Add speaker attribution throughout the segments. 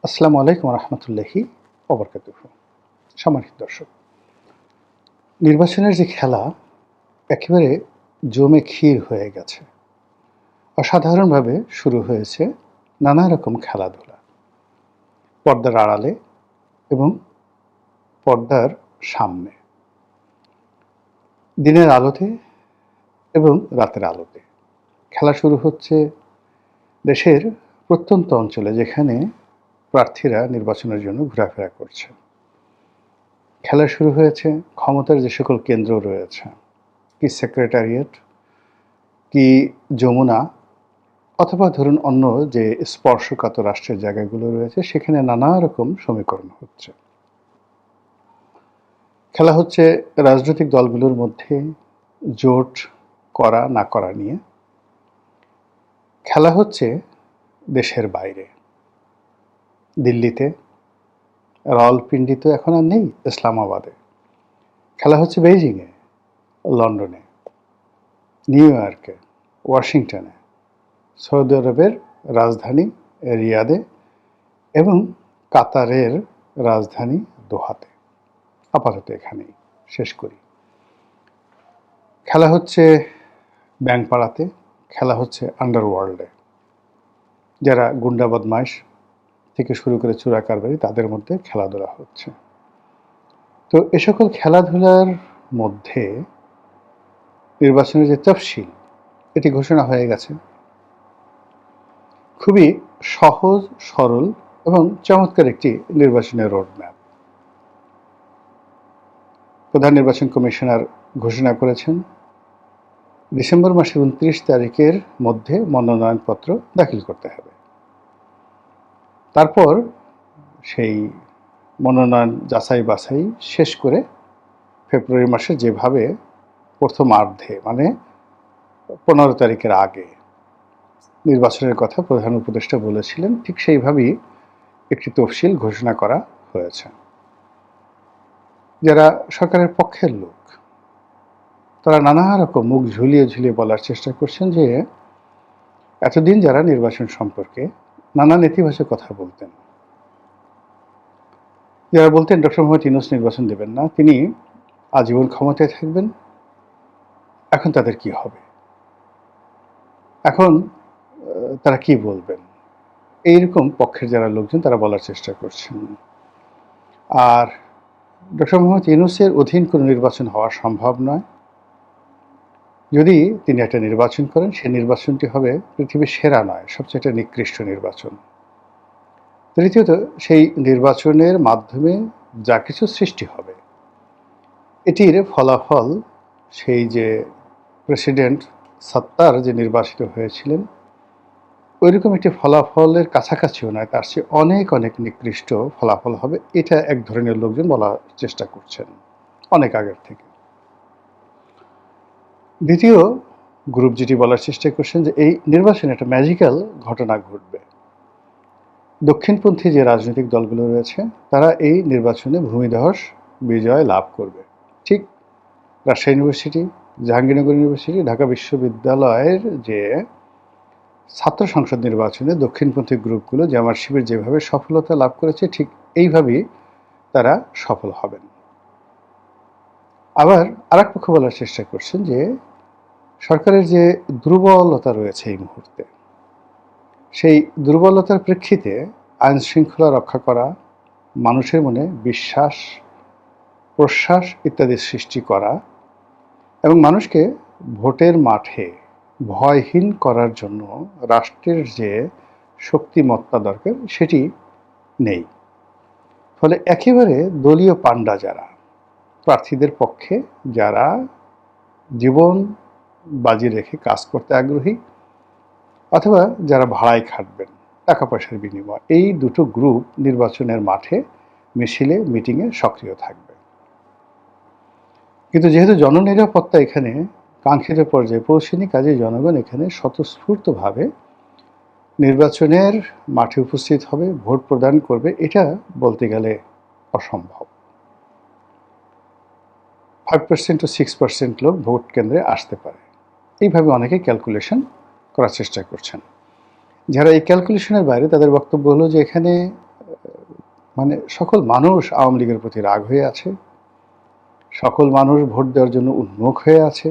Speaker 1: আসসালামু আলাইকুম রহমতুল্লাহি ওবরকাতুহু। সম্মানিত দর্শক, নির্বাচনের যে খেলা একেবারে জমে ক্ষীর হয়ে গেছে। অসাধারণভাবে শুরু হয়েছে নানা রকম খেলাধুলা, পর্দার আড়ালে এবং পর্দার সামনে, দিনের আলোতে এবং রাতের আলোতে। খেলা শুরু হচ্ছে দেশের প্রত্যন্ত অঞ্চলে, যেখানে প্রার্থীরা নির্বাচনের জন্য ঘোরাফেরা করছে। খেলা শুরু হয়েছে ক্ষমতার যে সকল কেন্দ্র রয়েছে, কি সেক্রেটারিয়েট, কি যমুনা, অথবা ধরুন অন্য যে স্পর্শকাতর রাষ্ট্রের জায়গাগুলো রয়েছে, সেখানে নানা রকম সমীকরণ হচ্ছে। খেলা হচ্ছে রাজনৈতিক দলগুলোর মধ্যে জোট করা না করা নিয়ে। খেলা হচ্ছে দেশের বাইরে, দিল্লিতে, রাওয়ালপিন্ডি তো এখন আর নেই, ইসলামাবাদে। খেলা হচ্ছে বেইজিংয়ে, লন্ডনে, নিউ ইয়র্কে, ওয়াশিংটনে, সৌদি আরবের রাজধানী রিয়াদে এবং কাতারের রাজধানী দোহাতে। আপাতত এখানেই শেষ করি। খেলা হচ্ছে ব্যাংকপাড়াতে, খেলা হচ্ছে আন্ডারওয়ার্ল্ডে, যারা গুন্ডা বদমাইশ থেকে শুরু করে চোরা কারবারি, তাদের মধ্যে খেলাধুলা হচ্ছে। তো এ সকল খেলাধুলার মধ্যে নির্বাচনের যে তফসিল, এটি ঘোষণা হয়ে গেছে। খুবই সহজ সরল এবং চমৎকার একটি নির্বাচনের রোডম্যাপ প্রধান নির্বাচন কমিশনার ঘোষণা করেছেন। ডিসেম্বর মাসের 29 তারিখের মধ্যে মনোনয়নপত্র দাখিল করতে হবে। তারপর সেই মনোনয়ন যাচাই বাছাই শেষ করে ফেব্রুয়ারি মাসে যেভাবে প্রথমার্ধে, মানে 15 তারিখের আগে নির্বাচনের কথা প্রধান উপদেষ্টা বলেছিলেন, ঠিক সেইভাবেই একটি তফসিল ঘোষণা করা হয়েছে। যারা সরকারের পক্ষের লোক, তারা নানা রকম মুখ ঝুলিয়ে ঝুলিয়ে বলার চেষ্টা করছেন যে এতদিন যারা নির্বাচন সম্পর্কে নানা নেতিবাচক কথা বলতেন, যারা বলতেন ডক্টর মোহাম্মদ ইউনূস নির্বাচন দেবেন না, তিনি আজীবন ক্ষমতায় থাকবেন, এখন তাদের কি হবে, এখন তারা কি বলবেন, এইরকম পক্ষের যারা লোকজন তারা বলার চেষ্টা করছেন। আর ডক্টর মোহাম্মদ ইউনূসের অধীন কোনো নির্বাচন হওয়া সম্ভব নয়। যদি তিনি একটা নির্বাচন করেন, সেই নির্বাচনটি হবে পৃথিবীর সেরা নয়, সবচেয়ে নিকৃষ্ট নির্বাচন। তৃতীয়ত, সেই নির্বাচনের মাধ্যমে যা কিছু সৃষ্টি হবে, এটির ফলাফল সেই যে প্রেসিডেন্ট সাত্তার যে নির্বাচিত হয়েছিলেন, ওইরকম একটি ফলাফলের কাছাকাছিও নয়, তার চেয়ে অনেক অনেক নিকৃষ্ট ফলাফল হবে। এটা এক ধরনের লোকজন বলার চেষ্টা করছেন অনেক আগের থেকে। দ্বিতীয় গ্রুপ যেটি বলার চেষ্টা করছেন যে এই নির্বাচনে একটা ম্যাজিক্যাল ঘটনা ঘটবে। দক্ষিণপন্থী যে রাজনৈতিক দলগুলো রয়েছে, তারা এই নির্বাচনে ভূমিধস বিজয় লাভ করবে। ঠিক রাজশাহী ইউনিভার্সিটি, জাহাঙ্গীরনগর ইউনিভার্সিটি, ঢাকা বিশ্ববিদ্যালয়ের যে ছাত্র সংসদ নির্বাচনে দক্ষিণপন্থী গ্রুপগুলো জামায়াত শিবির যেভাবে সফলতা লাভ করেছে, ঠিক এইভাবেই তারা সফল হবেন। আবার আরেক পক্ষ বলার চেষ্টা করছেন যে সরকারের যে দুর্বলতা রয়েছে এই মুহূর্তে, সেই দুর্বলতার প্রেক্ষিতে আইন শৃঙ্খলা রক্ষা করা, মানুষের মনে বিশ্বাস প্রশ্বাস ইত্যাদি সৃষ্টি করা এবং মানুষকে ভোটের মাঠে ভয়হীন করার জন্য রাষ্ট্রের যে শক্তিমত্তা দরকার, সেটি নেই। ফলে একেবারে দলীয় পান্ডা যারা, প্রার্থীদের পক্ষে যারা জীবন বাজি রেখে কাজ করতে আগ্রহী, অথবা যারা ভাড়ায় খাটবেন টাকা পয়সার বিনিময়, এই দুটো গ্রুপ নির্বাচনের মাঠে মিছিলে মিটিংয়ে সক্রিয় থাকবে। কিন্তু যেহেতু জননিরাপত্তা এখানে কাঙ্ক্ষিত পর্যায়ে পৌঁছেনি, কাজেই জনগণ এখানে স্বতঃস্ফূর্তভাবে নির্বাচনের মাঠে উপস্থিত হবে, ভোট প্রদান করবে। এটা বলতে গেলে অসম্ভব। 5% to 6% লোক ভোট কেন্দ্রে আসতে পারে, এইভাবে অনেকে ক্যালকুলেশন করার চেষ্টা করছেন। যারা এই ক্যালকুলেশনের বাইরে, তাদের বক্তব্য হলো যে এখানে মানে সকল মানুষ আওয়ামী লীগের প্রতি রাগ হয়ে আছে, সকল মানুষ ভোট দেওয়ার জন্য উন্মুখ হয়ে আছে।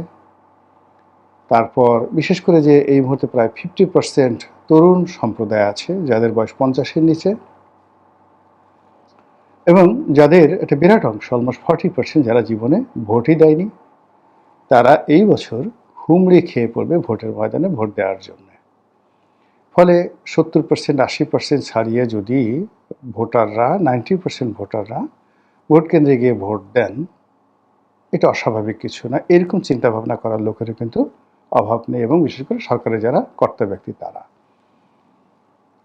Speaker 1: তারপর বিশেষ করে যে এই মুহূর্তে প্রায় 50% তরুণ সম্প্রদায় আছে যাদের বয়স 50-এর নিচে, এবং যাদের একটা বিরাট অংশ অলমোস্ট 40% যারা জীবনে ভোটই দেয়নি, তারা এই বছর হুমড়ি খেয়ে পড়বে ভোটের ময়দানে ভোট দেওয়ার জন্য। ফলে 70%, 80% ছাড়িয়ে যদি ভোটাররা 90% ভোটাররা ভোট কেন্দ্রে গিয়ে ভোট দেন, এটা অস্বাভাবিক কিছু না। এরকম চিন্তাভাবনা করার লোকেরও কিন্তু অভাব নেই, এবং বিশেষ করে সরকারের যারা কর্তা ব্যক্তি তারা।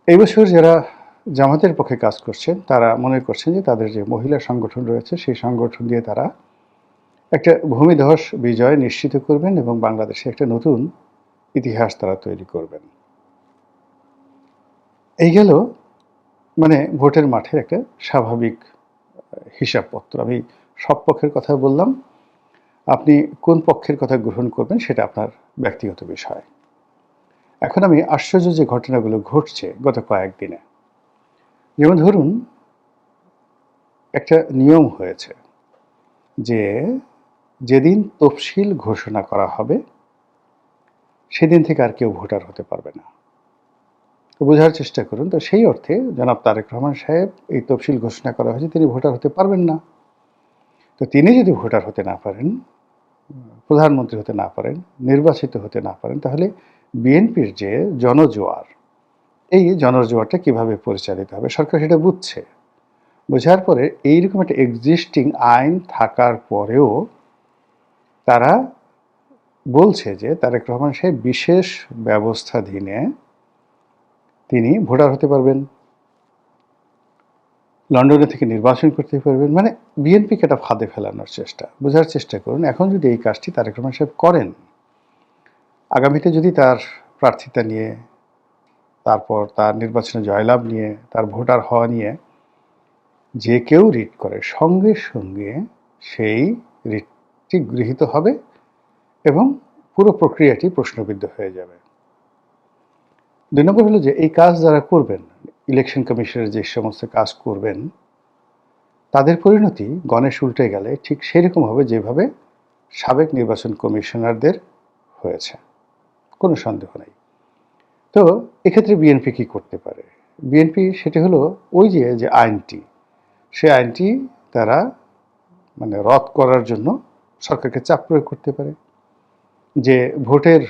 Speaker 1: এই বছর যারা জামাতের পক্ষে কাজ করছেন তারা মনে করছেন যে তাদের যে মহিলা সংগঠন রয়েছে সেই সংগঠন দিয়ে তারা একটা ভূমিধস বিজয় নিশ্চিত করবেন এবং বাংলাদেশে একটা নতুন ইতিহাস তারা তৈরি করবেন। এই গেল মানে ভোটের মাঠের একটা স্বাভাবিক হিসাবপত্র। আমি সব পক্ষের কথা বললাম, আপনি কোন পক্ষের কথা গ্রহণ করবেন সেটা আপনার ব্যক্তিগত বিষয়। এখন আমি আশ্চর্য যে ঘটনাগুলো ঘটছে গত কয়েকদিনে, যেমন ধরুন একটা নিয়ম হয়েছে যে যেদিন তফসিল ঘোষণা করা হবে সেদিন থেকে আর কেউ ভোটার হতে পারবে না। বোঝার চেষ্টা করুন। তো সেই অর্থে জনাব তারেক রহমান সাহেব এই তফসিল ঘোষণা করা হয়েছে, তিনি ভোটার হতে পারবেন না। তো তিনি যদি ভোটার হতে না পারেন, প্রধানমন্ত্রী হতে না পারেন, নির্বাচিত হতে না পারেন, তাহলে বিএনপির যে জনজোয়ার, এই জনজোয়ারটা কিভাবে পরিচালিত হবে? সরকার সেটা বুঝছে। বোঝার পরে এইরকম একটা এক্সিস্টিং আইন থাকার পরেও তারা বলছে যে তারেক রহমান সাহেব বিশেষ ব্যবস্থাধীনে তিনি ভোটার হতে পারবেন, লন্ডনে থেকে নির্বাচন করতে পারবেন। মানে বিএনপিকে একটা ফাঁদে ফেলানোর চেষ্টা। বোঝার চেষ্টা করুন, এখন যদি এই কাজটি তারেক রহমান সাহেব করেন, আগামীতে যদি তার প্রার্থিতা নিয়ে, তারপর তার নির্বাচনে জয়লাভ নিয়ে, তার ভোটার হওয়া নিয়ে যে কেউ রিট করে, সঙ্গে সঙ্গে সেই রিটটি গৃহীত হবে এবং পুরো প্রক্রিয়াটি প্রশ্নবিদ্ধ হয়ে যাবে। 2 নম্বর হলো যে এই কাজ যারা করবেন, ইলেকশন কমিশনের যে সমস্ত কাজ করবেন, তাদের পরিণতি গণেশ উল্টে গেলে ঠিক সেরকম হবে যেভাবে সাবেক নির্বাচন কমিশনারদের হয়েছে, কোনো সন্দেহ নেই। তো এক্ষেত্রে বিএনপি কি করতে পারে? বিএনপি সেটি হলো ওই যে আইনটি, সেই আইনটি তারা মানে রদ করার জন্য সরকারকে চাপ প্রয়োগ করতে পারে যে ভোটের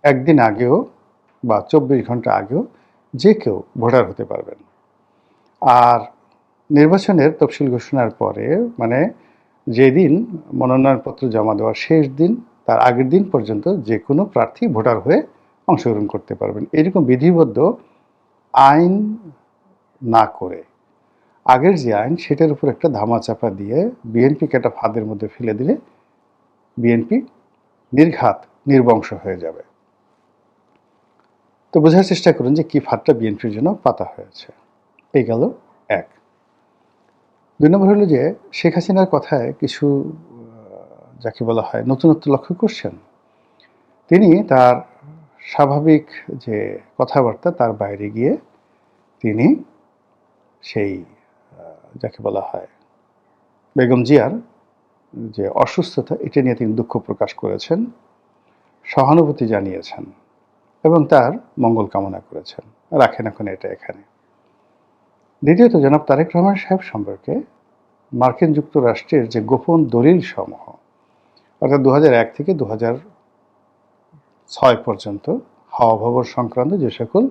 Speaker 1: একদিন আগেও বা 24 ঘন্টা আগেও যে কেউ ভোটার হতে পারবেন। আর নির্বাচনের তফসিল ঘোষণার পরে মানে যেদিন মনোনয়নপত্র জমা দেওয়ার শেষ দিন, তার আগের দিন পর্যন্ত যে কোনো প্রার্থী ভোটার হয়ে অংশগ্রহণ করতে পারবেন। এরকম বিধিবদ্ধ আইন না করে আগের যে আইন সেটার উপর একটা ধামাচাপা দিয়ে বিএনপিকে একটা ফাঁদের মধ্যে ফেলে দিলে বিএনপি নির্ঘাত নির্বংশ হয়ে যাবে। তো বোঝার চেষ্টা করুন যে কি ফাঁদটা বিএনপির জন্য পাতা হয়েছে। এই গেল এক। 2 নম্বর হলো যে শেখ হাসিনার কথায় কিছু যাকে বলা হয় নতুনত্ব লক্ষ্য করছেন। তিনি তার স্বাভাবিক যে কথাবার্তা তার বাইরে গিয়ে তিনি সেই যাকে বলা হয় বেগম জিয়ার যে অসুস্থতা, এটা নিয়ে তিনি দুঃখ প্রকাশ করেছেন, সহানুভূতি জানিয়েছেন এবং তার মঙ্গল কামনা করেছেন। রাখেন এখন এটা এখানে। দ্বিতীয়ত জনাব তারেক রহমান সাহেব সম্পর্কে মার্কিন যুক্তরাষ্ট্রের যে গোপন দলিল সমূহ, অর্থাৎ 2001 থেকে 2006 পর্যন্ত হাওয়া ভবন সংক্রান্ত যে সকল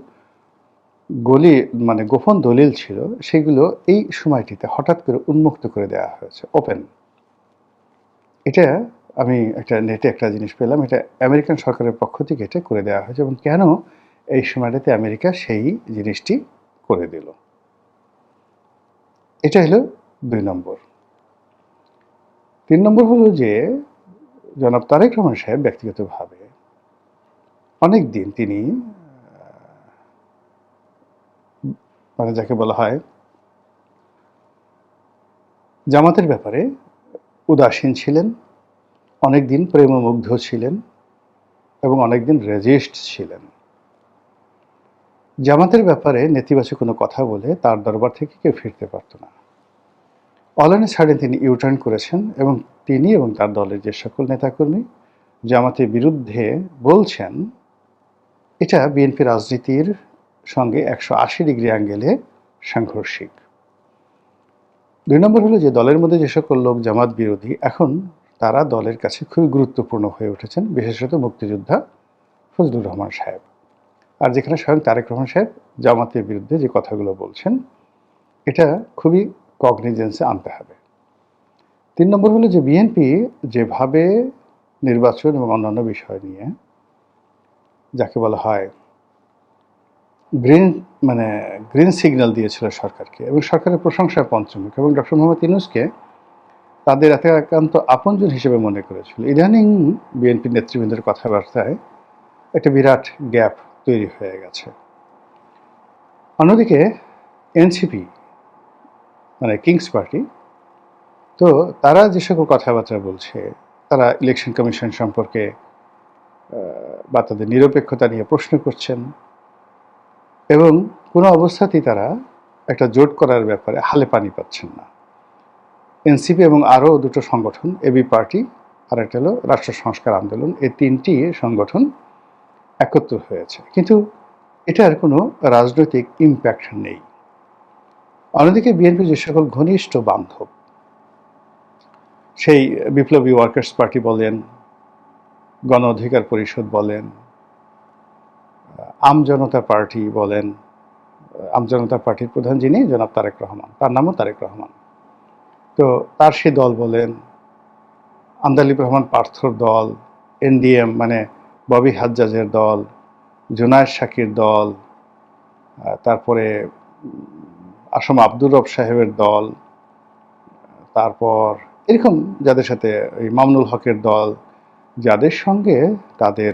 Speaker 1: মানে গোপন দলিল ছিল, সেগুলো এই সময়টিতে হঠাৎ করে উন্মুক্ত করে দেওয়া হয়েছে, ওপেন। এটা আমি একটা নেটে একটা জিনিস পেলাম, এটা আমেরিকান সরকারের পক্ষ থেকে এটা করে দেওয়া হয়েছে। এবং কেন এই সময়টাতে আমেরিকা সেই জিনিসটি করে দিল, এটা হলো 2 নম্বর। 3 নম্বর হলো যে জনাব তারেক রহমান সাহেব ব্যক্তিগতভাবে অনেক দিন তিনি মানে যাকে বলা হয় জামাতের ব্যাপারে উদাসীন ছিলেন, অনেকদিন প্রেমমুগ্ধ ছিলেন এবং অনেকদিন রেজিস্ট ছিলেন। জামাতের ব্যাপারে নেতিবাচক কোনো কথা বলে তার দরবার থেকে কেউ ফিরতে পারত না। অল অন এ সাডেন তিনি ইউটার্ন করেছেন এবং তিনি এবং তার দলের যে সকল নেতাকর্মী জামাতের বিরুদ্ধে বলছেন, এটা বিএনপি রাজনীতির সঙ্গে 180 ডিগ্রি অ্যাঙ্গেলে সাংঘর্ষিক। 2 নম্বর হলো যে দলের মধ্যে যে সকল লোক জামাত বিরোধী এখন তারা দলের কাছে খুবই গুরুত্বপূর্ণ হয়ে উঠেছেন, বিশেষত মুক্তিযোদ্ধা ফজলুর রহমান সাহেব। আর যেখানে স্বয়ং তারেক রহমান সাহেব জামাতের বিরুদ্ধে যে কথাগুলো বলছেন, এটা খুবই কগনিজেন্সে আনতে হবে। 3 নম্বর হলো যে বিএনপি যেভাবে নির্বাচন এবং অন্যান্য বিষয় নিয়ে যাকে বলা হয় গ্রিন সিগন্যাল দিয়েছিল সরকারকে এবং সরকারের প্রশংসায় পঞ্চমুখ এবং ডক্টর মোহাম্মদ ইউনূসকে তাদের একান্ত আপনজন হিসেবে মনে করেছিল। ইদানিং বিএনপি নেতৃবৃন্দের কথাবার্তায় একটা বিরাট গ্যাপ তৈরি হয়ে গেছে। অন্যদিকে এনসিপি কিংস পার্টি, তো তারা যে সকল কথাবার্তা বলছে, তারা ইলেকশন কমিশন সম্পর্কে বা তাদের নিরপেক্ষতা নিয়ে প্রশ্ন করছেন এবং কোনো অবস্থাতেই তারা একটা জোট করার ব্যাপারে হালে পানি পাচ্ছেন না। এনসিপি এবং আরও দুটো সংগঠন, এবি পার্টি আর একটা হলো রাষ্ট্র সংস্কার আন্দোলন, এই 3টি সংগঠন একত্র হয়েছে, কিন্তু এটার কোনো রাজনৈতিক ইম্প্যাক্ট নেই। অন্যদিকে বিএনপি যে সকল ঘনিষ্ঠ বান্ধব, সেই বিপ্লবী ওয়ার্কার্স পার্টি বলেন, গণ অধিকার পরিষদ বলেন, আমজনতা পার্টি বলেন, আমজনতা পার্টির প্রধান যিনি জনাব তারেক রহমান, তার নামও তারেক রহমান, তো তার সে দল বলেন, আন্দালিব রহমান পার্থর দল, এনডিএম ববি হাজ্জাজের দল, জুনায়েদ শাকির দল, তারপরে আসম আব্দুর রব সাহেবের দল, তারপর এরকম যাদের সাথে ওই মামুনুল হকের দল, যাদের সঙ্গে তাদের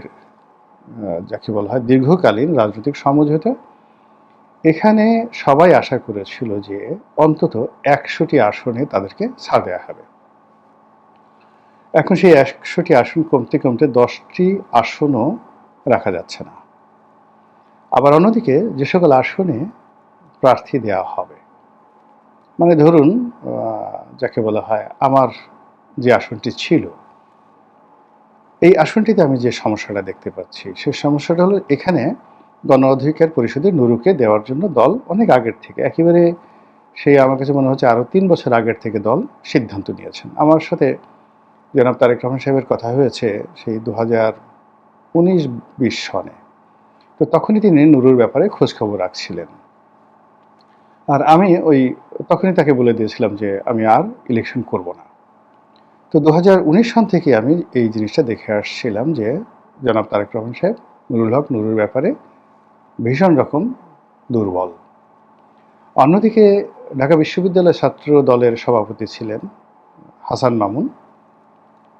Speaker 1: যাকে বলা হয় দীর্ঘকালীন রাজনৈতিক সমঝোতা, এখানে সবাই আশা করেছিল যে অন্তত 100টি আসনে তাদেরকে ছাড় দেওয়া হবে। এখন সেই 100টি আসন কমতে কমতে 10টি আসনও রাখা যাচ্ছে না। আবার অন্যদিকে যে সকল আসনে প্রার্থী দেওয়া হবে, ধরুন যাকে বলা হয় আমার যে আসনটি ছিল, এই আসনটিতে আমি যে সমস্যাটা দেখতে পাচ্ছি, সেই সমস্যাটা হলো এখানে গণ অধিকার পরিষদের নুরুকে দেওয়ার জন্য দল অনেক আগের থেকে, একেবারে সেই আমার কাছে মনে হচ্ছে আরও 3 বছর আগের থেকে দল সিদ্ধান্ত নিয়েছেন। আমার সাথে জনাব তারেক রহমান সাহেবের কথা হয়েছে সেই 2019-20 সনে, তো তখনই তিনি নুরুর ব্যাপারে খোঁজখবর রাখছিলেন। আর আমি তখনই তাকে বলে দিয়েছিলাম যে আমি আর ইলেকশন করব না। তো 2019 সন থেকে আমি এই জিনিসটা দেখে আসছিলাম যে জনাব তারেক রহমান সাহেব নুরুল হক নুরুর ব্যাপারে ভীষণ রকম দুর্বল। অন্যদিকে ঢাকা বিশ্ববিদ্যালয় ছাত্র দলের সভাপতি ছিলেন হাসান মামুন,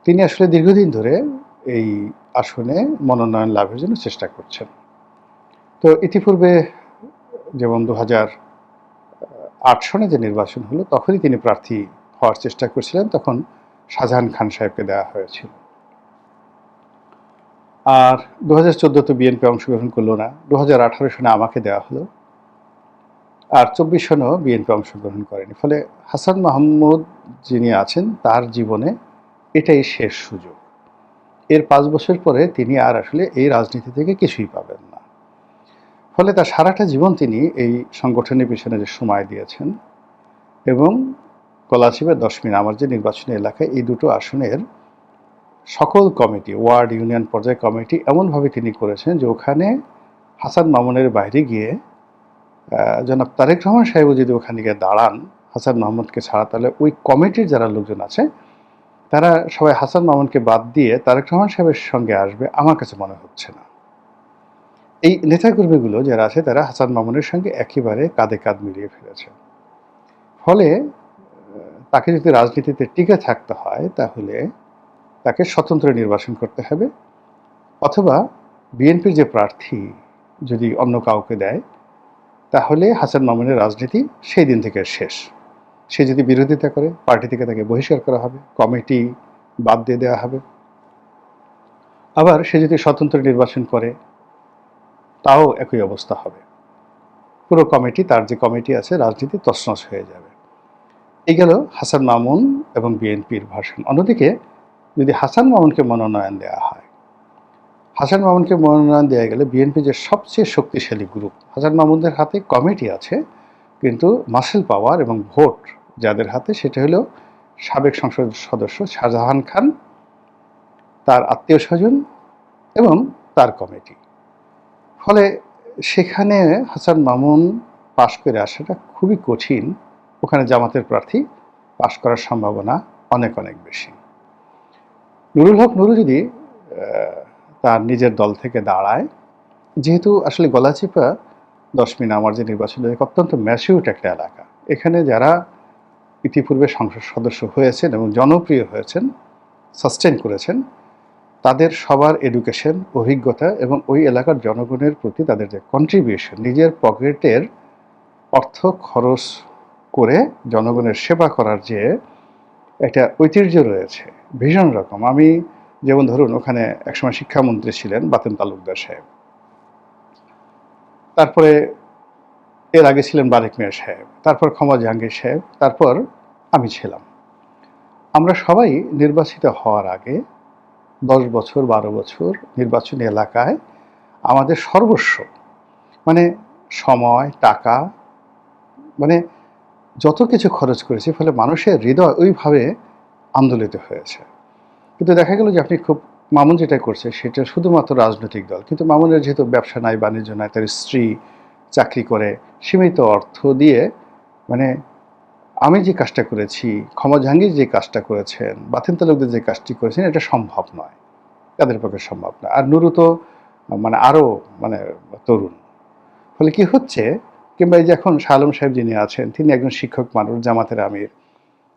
Speaker 1: তিনি আসলে দীর্ঘদিন ধরে এই আসনে মনোনয়ন লাভের জন্য চেষ্টা করছেন। তো ইতিপূর্বে যেমন 2008 সনে যে নির্বাচন হলো, তখনই তিনি প্রার্থী হওয়ার চেষ্টা করছিলেন, তখন শাহজাহান খান সাহেবকে দেওয়া হয়েছিল। আর 2014 বিএনপি অংশগ্রহণ করলো না, 2018 সনে আমাকে দেওয়া হলো, আর 24 সনেও বিএনপি অংশগ্রহণ করেনি। ফলে হাসান মাহমুদ যিনি আছেন, তার জীবনে এটাই শেষ সুযোগ। এর 5 বছর পরে তিনি আর আসলে এই রাজনীতি থেকে কিছুই পাবেন না। ফলে তার সারাটা জীবন তিনি এই সংগঠনের পিছনে যে সময় দিয়েছেন, এবং কলাচিবে 10 মিনিট আমার যে নির্বাচনী এলাকায় এই দুটো আসনের সকল কমিটি, ওয়ার্ড ইউনিয়ন পর্যায়ে কমিটি এমনভাবে তিনি করেছেন যে ওখানে হাসান মামুনের বাইরে গিয়ে জনাব তারেক রহমান সাহেবও যদি ওখানে গিয়ে দাঁড়ান হাসান মাহমুদকে ছাড়া, তাহলে ওই কমিটির যারা লোকজন আছে তারা সবাই হাসান মামুনকে বাদ দিয়ে তারেক রহমান সাহেবের সঙ্গে আসবে, আমার কাছে মনে হচ্ছে না। এই নেতাকর্মীগুলো যারা আছে তারা হাসান মামুনের সঙ্গে একেবারে কাঁধে কাঁধ মিলিয়ে ফেলেছে। ফলে তাকে যদি রাজনীতিতে টিকে থাকতে হয় তাহলে তাকে স্বতন্ত্র নির্বাচন করতে হবে, অথবা বিএনপির যে প্রার্থী যদি অন্য কাউকে দেয় তাহলে হাসান মামুনের রাজনীতি সেই দিন থেকে শেষ। সে যদি বিরোধিতা করে পার্টি থেকে তাকে বহিষ্কার করা হবে, কমিটি বাদ দিয়ে দেওয়া হবে। আবার সে যদি স্বতন্ত্র নির্বাচন করে তাও একই অবস্থা হবে, পুরো কমিটি, তার যে কমিটি আছে রাজনীতি তছনছ হয়ে যাবে। এই গেল হাসান মামুন এবং বিএনপির ভার্সন। অন্যদিকে যদি হাসান মামুনকে মনোনয়ন দেওয়া হয়, হাসান মামুনকে মনোনয়ন দেওয়া গেলে বিএনপি যে সবচেয়ে শক্তিশালী গ্রুপ, হাসান মামুনদের হাতে কমিটি আছে, কিন্তু মাসেল পাওয়ার এবং ভোট যাদের হাতে সেটা হলো সাবেক সংসদ সদস্য শাহজাহান খান, তার আত্মীয় স্বজন এবং তার কমিটি। ফলে সেখানে হাসান মামুন পাশ করে আসাটা খুবই কঠিন। ওখানে জামাতের প্রার্থী পাশ করার সম্ভাবনা অনেক অনেক বেশি। নুরুল হক নুরু যদি তার নিজের দল থেকে দাঁড়ায়, যেহেতু আসলে গলাচিপা 10 আমার যে নির্বাচন অত্যন্ত ম্যাচিউরড একটা এলাকা, এখানে যারা ইতিপূর্বে সংসদ সদস্য হয়েছেন এবং জনপ্রিয় হয়েছেন, সাস্টেন করেছেন, তাদের সবার এডুকেশন, অভিজ্ঞতা এবং ওই এলাকার জনগণের প্রতি তাদের যে কন্ট্রিবিউশন, নিজের পকেটের অর্থ খরচ করে জনগণের সেবা করার যে একটা ঐতিহ্য রয়েছে ভীষণ রকম। আমি যেমন ধরুন ওখানে একসময় শিক্ষামন্ত্রী ছিলেন বাতেন তালুকদার সাহেব, তারপরে এর আগে ছিলেন বারেক মিয়া সাহেব, তারপর ক্ষমা জাহাঙ্গীর সাহেব, তারপর আমি ছিলাম। আমরা সবাই নির্বাচিত হওয়ার আগে 10 বছর 12 বছর নির্বাচনী এলাকায় আমাদের সর্বস্ব, মানে সময়, টাকা, মানে যত কিছু খরচ করেছি, ফলে মানুষের হৃদয় ওইভাবে আন্দোলিত হয়েছে। কিন্তু দেখা গেল যে আপনি খুব মামুন যেটা করছে সেটা শুধুমাত্র রাজনৈতিক দল, কিন্তু মামুনের যেহেতু ব্যবসা নাই, বাণিজ্য নাই, তার স্ত্রী চাকরি করে, সীমিত অর্থ দিয়ে, মানে আমি যে কাজটা করেছি, ক্ষমা জাহাঙ্গীর যে কাজটা করেছেন, বাতেন তালুকদার যে কাজটি করেছেন, এটা সম্ভব নয়, তাদের পক্ষে সম্ভব নয়। আর নুরু তো মানে আরও মানে তরুণ। ফলে কি হচ্ছে, কিংবা এই যে এখন শাহ আলম সাহেব যিনি আছেন, তিনি একজন শিক্ষক মানুষ, জামাতের আমির,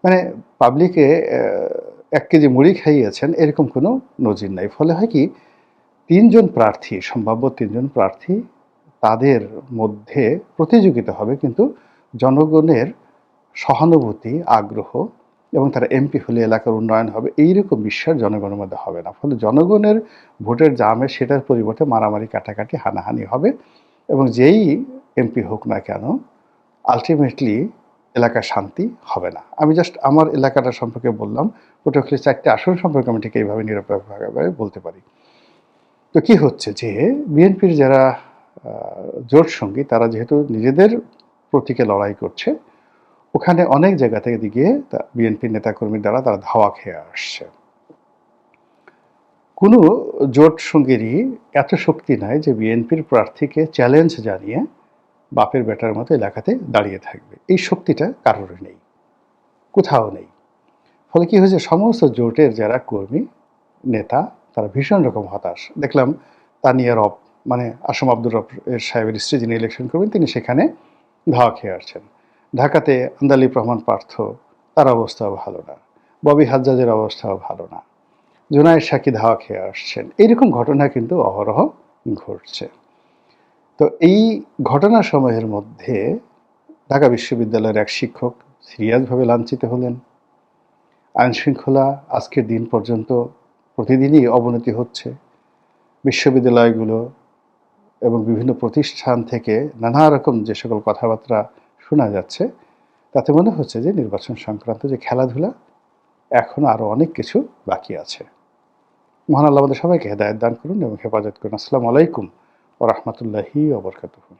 Speaker 1: মানে পাবলিকে 1 কেজি মুড়ি খাইয়েছেন এরকম কোনো নজির নাই। ফলে হয় কি, 3 জন প্রার্থী, সম্ভাব্য 3 জন প্রার্থী, তাদের মধ্যে প্রতিযোগিতা হবে, কিন্তু জনগণের সহানুভূতি, আগ্রহ এবং তারা এমপি হলে এলাকার উন্নয়ন হবে এইরকম বিশ্বাস জনগণের মধ্যে হবে না। ফলে জনগণের ভোটের জামে সেটার পরিবর্তে মারামারি, কাটাকাটি, হানাহানি হবে এবং যেই এমপি হোক না কেন, আলটিমেটলি এলাকার শান্তি হবে না। আমি জাস্ট আমার এলাকাটা সম্পর্কে বললাম, পটুয়াখালী 4টে আসন সম্পর্কে আমি ঠিক এইভাবে নিরপেক্ষভাবে বলতে পারি। তো কি হচ্ছে যে বিএনপির যারা জোট সঙ্গী, তারা যেহেতু নিজেদের প্রতীকে লড়াই করছে, ওখানে অনেক জায়গা থেকে দিকে বিএনপির নেতাকর্মীর দ্বারা তারা ধাওয়া খেয়ে আসছে। কোনো জোট সঙ্গীরই এত শক্তি নাই যে বিএনপির প্রার্থীকে চ্যালেঞ্জ জানিয়ে বাপের বেটার মতো এলাকাতে দাঁড়িয়ে থাকবে। এই শক্তিটা কারোর নেই, কোথাও নেই। ফলে কি হয়েছে, সমস্ত জোটের যারা কর্মী, নেতা, তারা ভীষণ রকম হতাশ। দেখলাম তানিয়া রব, মানে আসম আব্দুর রব সাহেবের স্ত্রী যিনি ইলেকশন করবেন, তিনি সেখানে ধাওয়া খেয়ে আসছেন। ঢাকাতে আন্দালিব রহমান পার্থ, তার অবস্থাও ভালো না। ববি হাজ্জাজের অবস্থাও ভালো না। জুনায়েদ সাকি ধাওয়া খেয়ে আসছেন। এইরকম ঘটনা কিন্তু অহরহ ঘটছে। তো এই ঘটনাসমূহের মধ্যে ঢাকা বিশ্ববিদ্যালয়ের এক শিক্ষক সিরিয়াসভাবে লাঞ্ছিত হলেন। আইনশৃঙ্খলা আজকের দিন পর্যন্ত প্রতিদিনই অবনতি হচ্ছে। বিশ্ববিদ্যালয়গুলো এবং বিভিন্ন প্রতিষ্ঠান থেকে নানা রকম যে সকল কথাবার্তা শোনা যাচ্ছে, তাতে মনে হচ্ছে যে নির্বাচন সংক্রান্ত যে খেলাধুলা, এখনও আরও অনেক কিছু বাকি আছে। মহান আল্লাহ আমাদের সবাইকে হেদায়েত দান করুন এবং হেফাজত করুন। আসসালামু আলাইকুম ওয়া রাহমাতুল্লাহি ওয়া বারাকাতুহু।